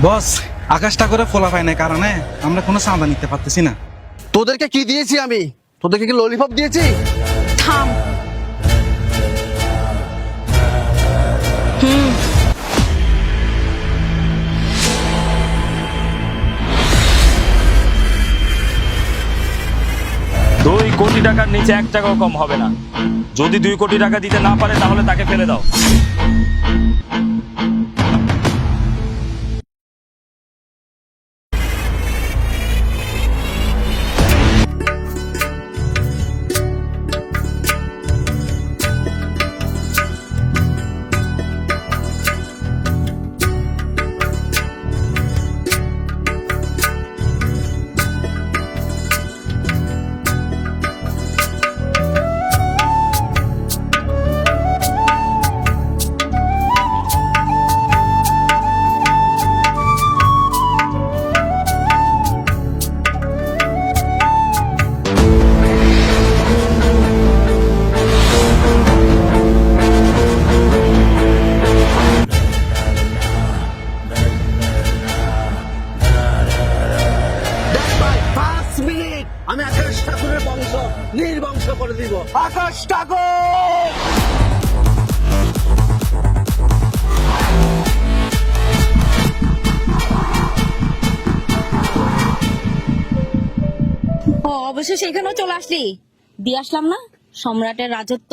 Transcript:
বস, আকাশটা করে ফোলা পায় না কারণে আমরা কোনো চাঁদা নিতে পারতেছি না। তোদেরকে কি দিয়েছি আমি? তোদেরকে কি ললিপপ দিয়েছি? থাম। দুই কোটি টাকার নিচে 1 টাকাও কম হবে না। যদি 2 কোটি টাকা দিতে না পারে তাহলে তাকে ফেলে দাও। দেখ ভাই, 5 মিনিট আমি আকাশ ঠাকুরের বংশ নির্বংশ করে দিব। আকাশ ঠাকুর! ও অবশেষে এখানেও চলে আসলি। দিয়ে আসলাম না সম্রাটের রাজত্ব।